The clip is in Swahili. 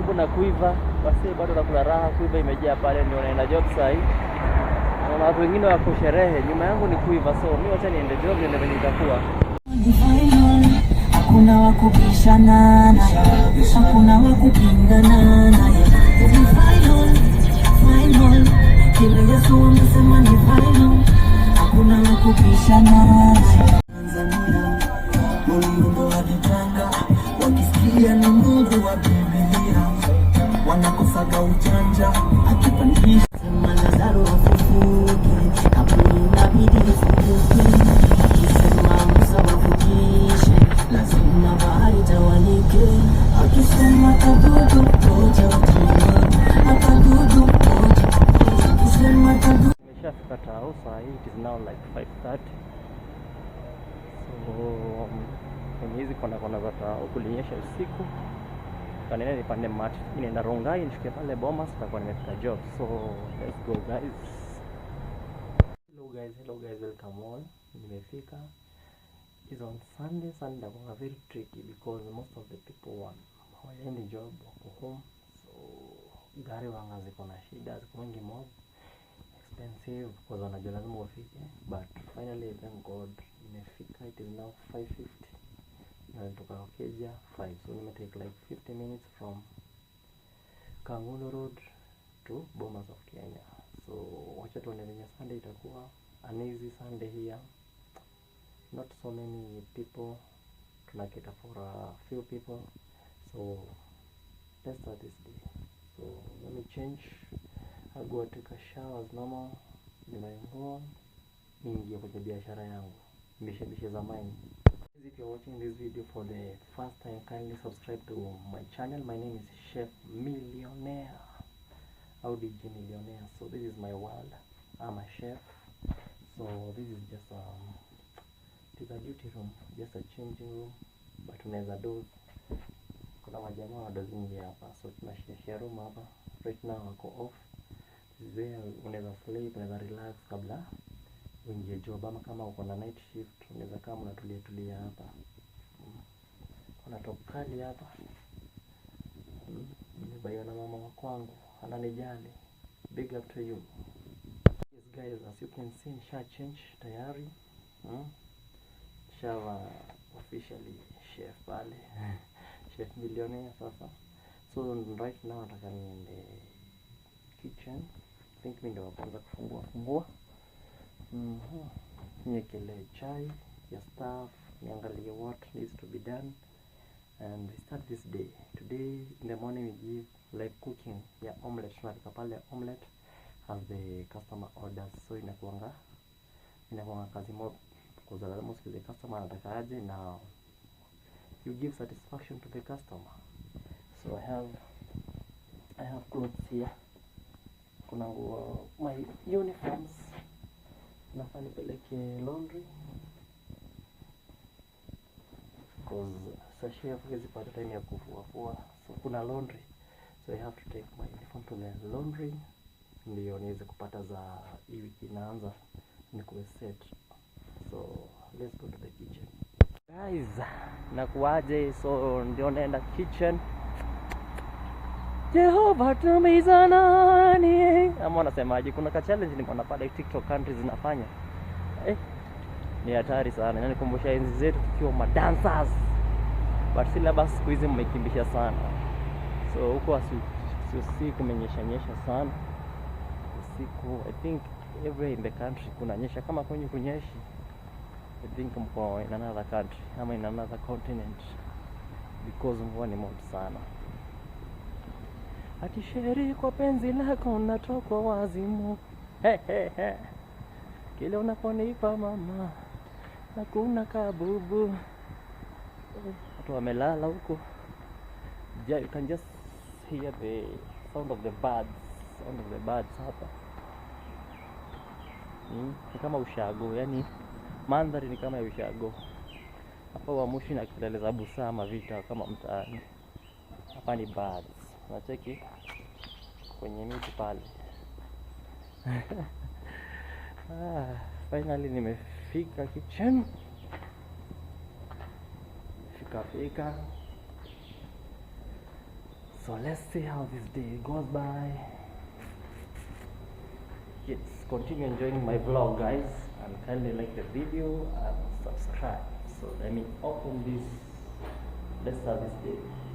hakuna kuiva, basi bado nakula raha, kuiva imejaa pale, ndio naenda job sasa hivi. Na watu wengine wako sherehe, nyuma yangu ni kuiva, so mimi wacha niende job niende venye itakuwa. Hakuna wa kubishana naye, hakuna wa kupingana naye. Final, kile Yesu amesema ni final. Hakuna wa kubishana naye. Tanzania, Mungu wa vitanga, wakisikia ni Mungu wa Biblia, wanakosaga ujanja, akipandisha sema Lazaro afufuke, kaburi inabidi ifufuke, akisema Musa wavukishe, lazima bahari tawanyike, akisema kadudu koja utima, akadudu koja, akisema kadudu. Nimeshafika tao saa hii, it is now like 5:30. So kwenye hizi kona za tao kulinyesha usiku, kanene nipande match, inaenda Rongai nishuke pale Bomas, tutakuwa nimefika job. So let's go guys. Hello guys, welcome all. Nimefika. It's on Sunday was very tricky because most of the people hawaendi job, wako home. So gari wanga ziko na shida, ziko wengi mob expensive because wanajua lazima wafike, but finally thank God nimefika. It is now 5:50. Na nitoka Keja 5, so nime take like 50 minutes from Kangundo Road to Bomas of Kenya. So wacha tuone venye Sunday itakuwa. An easy Sunday here, not so many people, tunaketa for a few people. So let's start this day. So let me change, I'll go take a shower as normal, nivae niingie kwenye biashara yangu, mishe za mine. If you're watching this video for the first time, kindly subscribe to my channel. My name is Chef Millionaire, ODG Millionaire. So this is my world, I'm a chef. So this is just it's a duty room, just a changing room, but unaweza doze. Kuna majamaa wa dozing hapa, so tunashare room hapa. Right now wako off. This is where unaweza sleep, unaweza relax kabla uingie job, ama kama uko na night shift unaweza kama unatulia hapa. Kuna top kali hapa. Nimebaiwa na mama wa kwangu, ananijali. Big up to you. Yes guys, as you can see, nisha change tayari. Shava officially chef pale. Chef Millionaire sasa. So right now nataka niende kitchen. I think mimi ndo wa kwanza kufungua. Niekele chai ya staff, niangalie what needs to be done, and we start this day. Today in the morning we give live cooking ya omelette. Tunapika pale omelette as the customer orders. So inakuanga kazi mob because almost the customer anataka aje, na you give satisfaction to the customer. So I have clothes here. Kuna nguo, my uniforms nafaa nipeleke laundry because chef hawezi pata time ya kufua. So kuna laundry, so I have to take my uniform to the laundry ndio niweze kupata za hii wiki inaanza nikuwe set. So let's go to the kitchen guys. Nakuaje? So ndio naenda kitchen. Jehova tumiza nani? Ama unasemaje? Kuna ka challenge nimeona pale TikTok countries zinafanya. Ni hatari sana. Inanikumbusha enzi zetu tukiwa madancers. But sila basi siku hizi mmekimbisha sana. So huko usiku kumenyesha sana. Usiku I think everywhere in the country kunanyesha. Kama kwenye kunyeshi, I think mko in another country ama in another continent, because mvua ni moto sana. Ati sheri kwa penzi lako natokwa wazimu. Kile unaponipa mama na kuna kabubu. Watu wamelala huko. You can just hear the sound of the birds hapa. Ni kama ushago, yani mandhari ni kama ya ushago. Hapa wamushi na kelele za busaa ama vita kama mtaani. Hapa ni birds. Unacheki kwenye miti pale. Finally nimefika kitchen. Fika. So let's see how this day goes by. Yes, continue enjoying my vlog, guys, and kindly like the video and subscribe. So let me open this. Let's start this day.